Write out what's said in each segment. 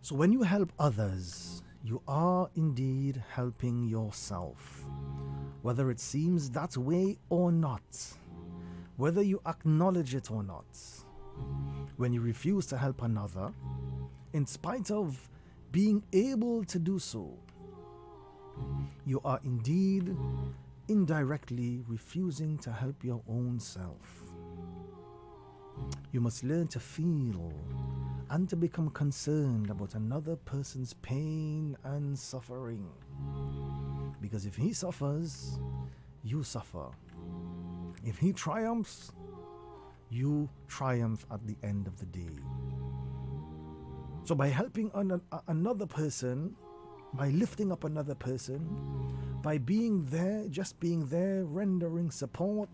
So when you help others, you are indeed helping yourself. Whether it seems that way or not, whether you acknowledge it or not, when you refuse to help another, in spite of being able to do so, you are indeed indirectly refusing to help your own self. You must learn to feel and to become concerned about another person's pain and suffering. Because if he suffers, you suffer. If he triumphs, you triumph at the end of the day. So by helping another person, by lifting up another person, by being there, just being there, rendering support,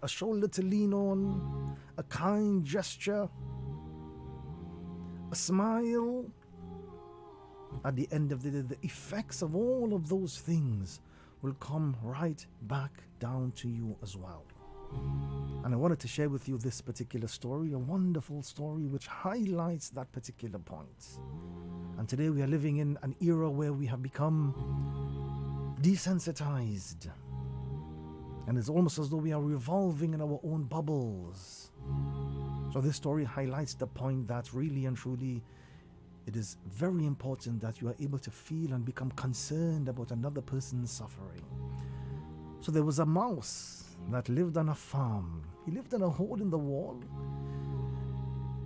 a shoulder to lean on, a kind gesture, a smile, at the end of the day, the effects of all of those things will come right back down to you as well. And I wanted to share with you this particular story, a wonderful story which highlights that particular point. And today we are living in an era where we have become desensitized. And it's almost as though we are revolving in our own bubbles. So this story highlights the point that really and truly it is very important that you are able to feel and become concerned about another person's suffering. So there was a mouse that lived on a farm. He lived in a hole in the wall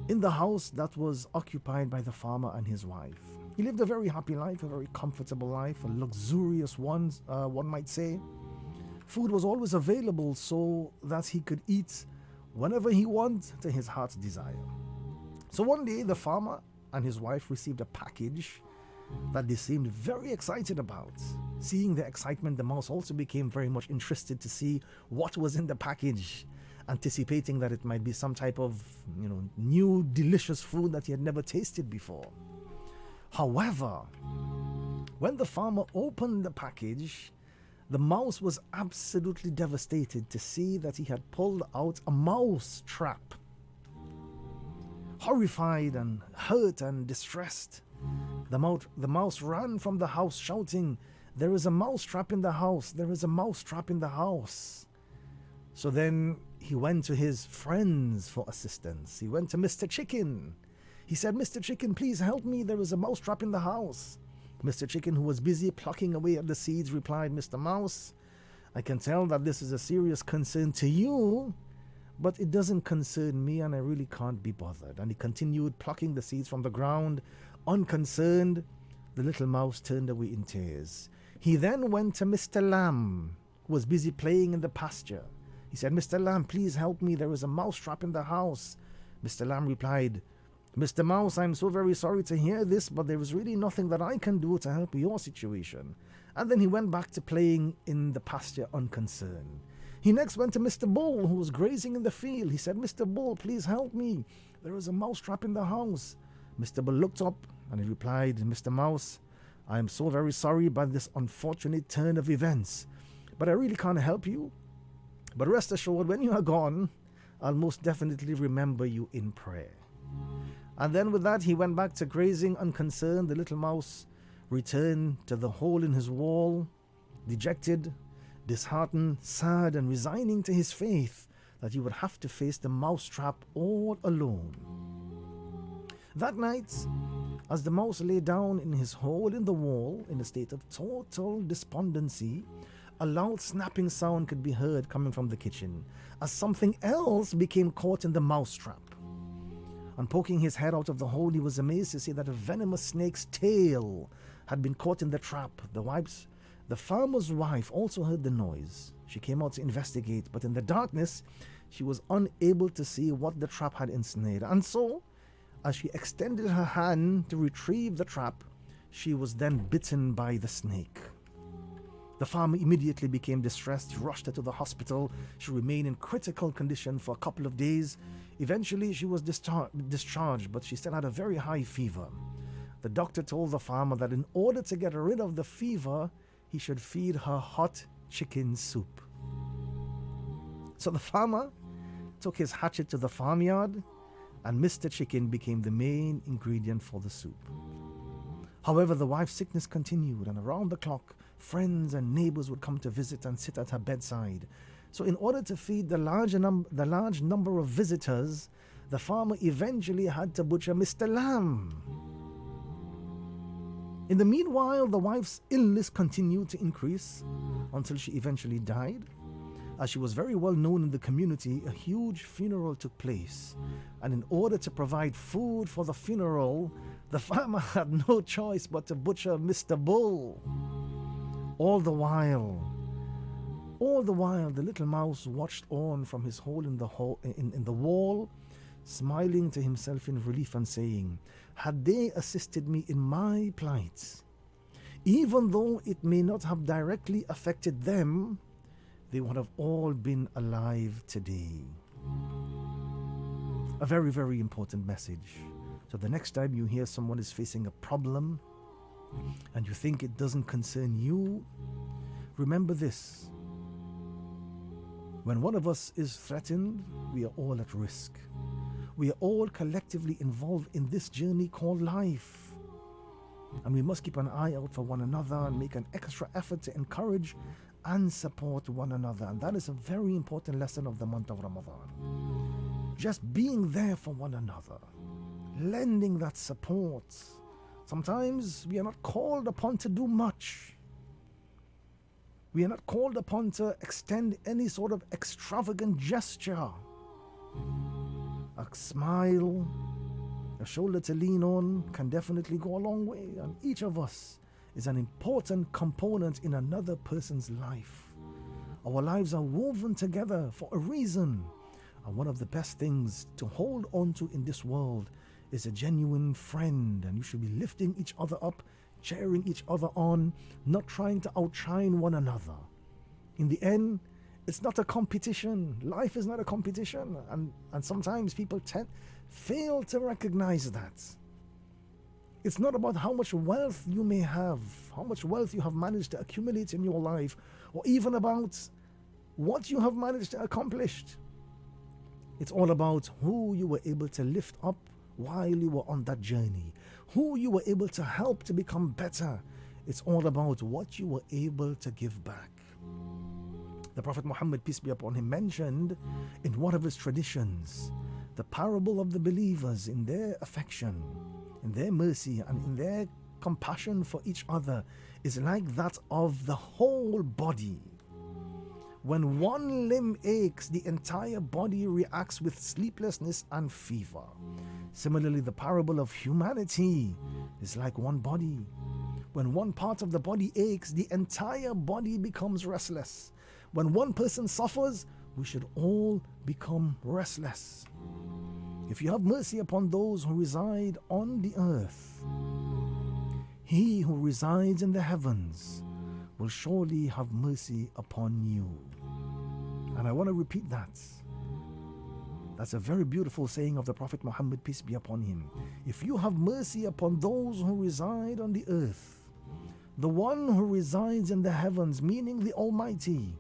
in the house that was occupied by the farmer and his wife. He lived a very happy life, a very comfortable life, a luxurious one, one might say. Food was always available so that he could eat whenever he wanted to his heart's desire. So one day the farmer and his wife received a package that they seemed very excited about. Seeing the excitement, the mouse also became very much interested to see what was in the package, anticipating that it might be some type of, new delicious food that he had never tasted before. However, when the farmer opened the package, the mouse was absolutely devastated to see that he had pulled out a mouse trap. Horrified and hurt and distressed, the mouse ran from the house shouting, "There is a mouse trap in the house! There is a mouse trap in the house!" So then he went to his friends for assistance. He went to Mr. Chicken. He said, "Mr. Chicken, please help me. There is a mouse trap in the house." Mr. Chicken, who was busy plucking away at the seeds, replied, "Mr. Mouse, I can tell that this is a serious concern to you, but it doesn't concern me and I really can't be bothered." And he continued plucking the seeds from the ground. Unconcerned, the little mouse turned away in tears. He then went to Mr. Lamb, who was busy playing in the pasture. He said, "Mr. Lamb, please help me. There is a mouse trap in the house." Mr. Lamb replied, "Mr. Mouse, I'm so very sorry to hear this, but there is really nothing that I can do to help your situation." And then he went back to playing in the pasture unconcerned. He next went to Mr. Bull, who was grazing in the field. He said, "Mr. Bull, please help me. There is a mouse trap in the house." Mr. Bull looked up and he replied, "Mr. Mouse, I am so very sorry by this unfortunate turn of events, but I really can't help you. But rest assured, when you are gone, I'll most definitely remember you in prayer." And then with that, he went back to grazing unconcerned. The little mouse returned to the hole in his wall, dejected, disheartened, sad, and resigning to his faith that he would have to face the mouse trap all alone. That night, as the mouse lay down in his hole in the wall in a state of total despondency, a loud snapping sound could be heard coming from the kitchen as something else became caught in the mouse trap. On poking his head out of the hole, he was amazed to see that a venomous snake's tail had been caught in the trap. The farmer's wife also heard the noise. She came out to investigate, but in the darkness, she was unable to see what the trap had ensnared. And so, as she extended her hand to retrieve the trap, she was then bitten by the snake. The farmer immediately became distressed. He rushed her to the hospital. She remained in critical condition for a couple of days. Eventually, she was discharged, but she still had a very high fever. The doctor told the farmer that in order to get rid of the fever, he should feed her hot chicken soup. So the farmer took his hatchet to the farmyard and Mr. Chicken became the main ingredient for the soup. However, the wife's sickness continued, and around the clock, friends and neighbors would come to visit and sit at her bedside. So in order to feed the large number of visitors, the farmer eventually had to butcher Mr. Lamb. In the meanwhile, the wife's illness continued to increase until she eventually died. As she was very well known in the community, a huge funeral took place. And in order to provide food for the funeral, the farmer had no choice but to butcher Mr. Bull. All the while, the little mouse watched on from his hole in the wall, smiling to himself in relief and saying, "Had they assisted me in my plight, even though it may not have directly affected them, they would have all been alive today." A very, very important message. So the next time you hear someone is facing a problem and you think it doesn't concern you, remember this. When one of us is threatened, we are all at risk. We are all collectively involved in this journey called life. And we must keep an eye out for one another and make an extra effort to encourage and support one another. And that is a very important lesson of the month of Ramadan. Just being there for one another, lending that support. Sometimes we are not called upon to do much. We are not called upon to extend any sort of extravagant gesture. A smile, a shoulder to lean on can definitely go a long way, and each of us is an important component in another person's life. Our lives are woven together for a reason, and one of the best things to hold on to in this world is a genuine friend, and you should be lifting each other up, cheering each other on, not trying to outshine one another. In the end, it's not a competition. Life is not a competition, and sometimes people fail to recognize that. It's not about how much wealth you may have, how much wealth you have managed to accumulate in your life, or even about what you have managed to accomplish. It's all about who you were able to lift up while you were on that journey, who you were able to help to become better. It's all about what you were able to give back. The Prophet Muhammad, peace be upon him, mentioned in one of his traditions the parable of the believers in their affection, in their mercy, and in their compassion for each other is like that of the whole body. When one limb aches, the entire body reacts with sleeplessness and fever. Similarly, the parable of humanity is like one body. When one part of the body aches, the entire body becomes restless. When one person suffers, we should all become restless. If you have mercy upon those who reside on the earth, He who resides in the heavens will surely have mercy upon you. And I want to repeat that. That's a very beautiful saying of the Prophet Muhammad, peace be upon him. If you have mercy upon those who reside on the earth, the one who resides in the heavens, meaning the Almighty,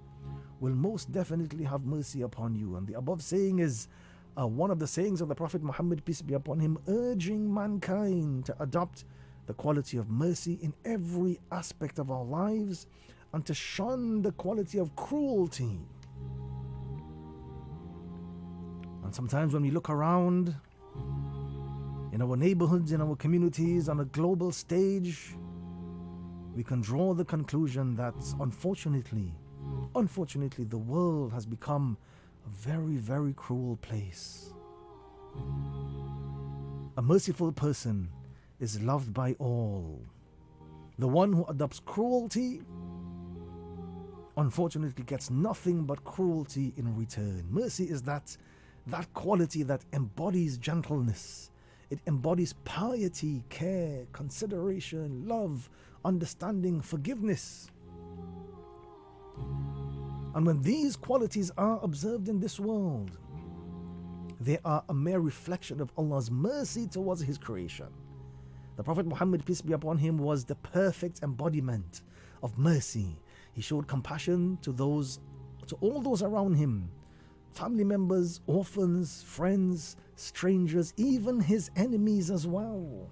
will most definitely have mercy upon you. And the above saying is one of the sayings of the Prophet Muhammad, peace be upon him, urging mankind to adopt the quality of mercy in every aspect of our lives and to shun the quality of cruelty. And sometimes when we look around in our neighborhoods, in our communities, on a global stage, we can draw the conclusion that unfortunately, the world has become a very, very cruel place. A merciful person is loved by all. The one who adopts cruelty, unfortunately, gets nothing but cruelty in return. Mercy is that quality that embodies gentleness. It embodies piety, care, consideration, love, understanding, forgiveness. And when these qualities are observed in this world, they are a mere reflection of Allah's mercy towards His creation. The Prophet Muhammad, peace be upon him, was the perfect embodiment of mercy. He showed compassion to all those around him, family members, orphans, friends, strangers, even his enemies as well.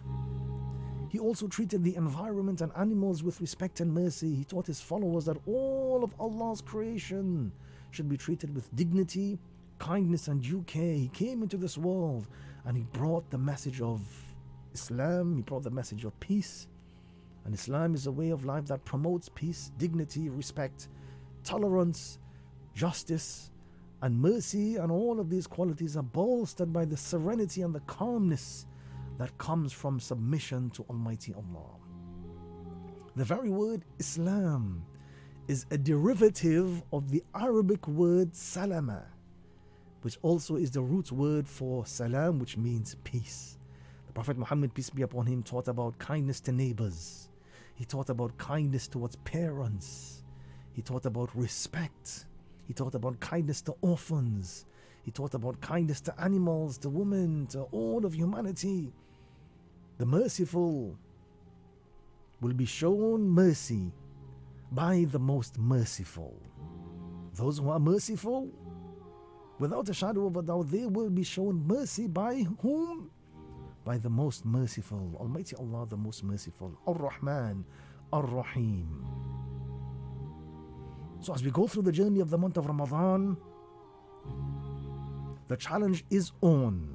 He also treated the environment and animals with respect and mercy. He taught his followers that all of Allah's creation should be treated with dignity, kindness and due care. He came into this world and he brought the message of Islam. He brought the message of peace. And Islam is a way of life that promotes peace, dignity, respect, tolerance, justice, and mercy. And all of these qualities are bolstered by the serenity and the calmness that comes from submission to Almighty Allah. The very word Islam is a derivative of the Arabic word salama, which also is the root word for salam, which means peace. The Prophet Muhammad, peace be upon him, taught about kindness to neighbors. He taught about kindness towards parents. He taught about respect. He taught about kindness to orphans. He taught about kindness to animals, to women, to all of humanity. The merciful will be shown mercy by the most merciful. Those who are merciful, without a shadow of a doubt, they will be shown mercy by whom? By the most merciful, Almighty Allah, the most merciful, Ar-Rahman, Ar-Rahim. So as we go through the journey of the month of Ramadan, the challenge is on.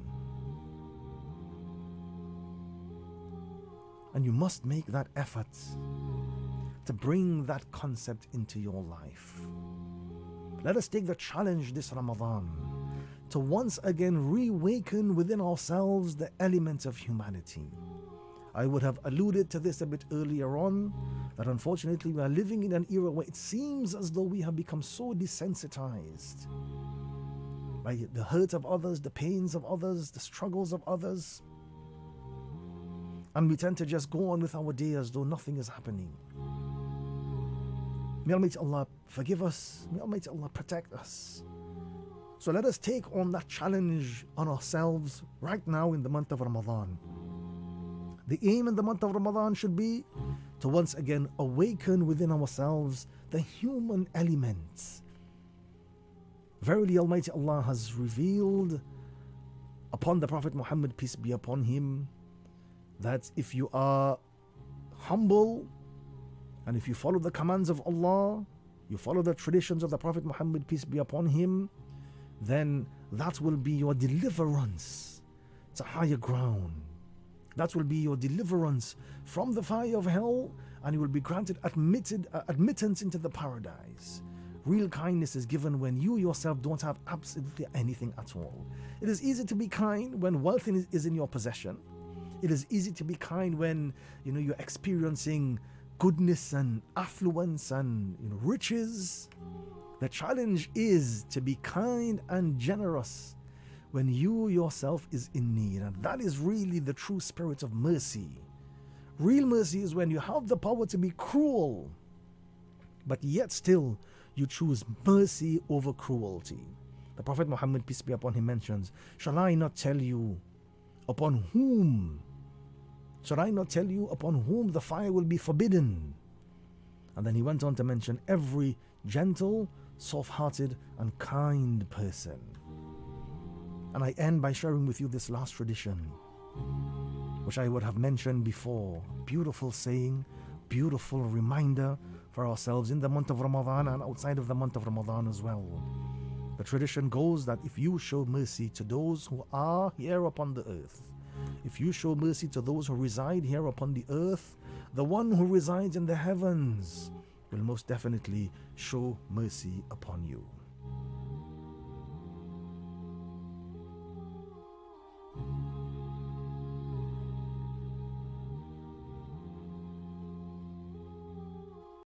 And you must make that effort to bring that concept into your life. Let us take the challenge this Ramadan to once again reawaken within ourselves the elements of humanity. I would have alluded to this a bit earlier on, that unfortunately we are living in an era where it seems as though we have become so desensitized by the hurt of others, the pains of others, the struggles of others. And we tend to just go on with our day as though nothing is happening. May Almighty Allah forgive us. May Almighty Allah protect us. So let us take on that challenge on ourselves right now in the month of Ramadan. The aim in the month of Ramadan should be to once again awaken within ourselves the human elements. Verily, Almighty Allah has revealed upon the Prophet Muhammad, peace be upon him, that if you are humble and if you follow the commands of Allah, you follow the traditions of the Prophet Muhammad, peace be upon him, then that will be your deliverance to higher ground. That will be your deliverance from the fire of hell, and you will be granted admittance into the paradise. Real kindness is given when you yourself don't have absolutely anything at all. It is easy to be kind when wealth is in your possession. It is easy to be kind when you're experiencing goodness and affluence and riches. The challenge is to be kind and generous when you yourself is in need, and that is really the true spirit of mercy. Real mercy is when you have the power to be cruel, but yet still you choose mercy over cruelty. The Prophet Muhammad, peace be upon him, mentions, shall I not tell you upon whom the fire will be forbidden? And then he went on to mention every gentle, soft-hearted and kind person. And I end by sharing with you this last tradition, which I would have mentioned before. Beautiful saying, beautiful reminder for ourselves in the month of Ramadan and outside of the month of Ramadan as well. The tradition goes that if you show mercy to those who are here upon the earth, if you show mercy to those who reside here upon the earth, the one who resides in the heavens will most definitely show mercy upon you.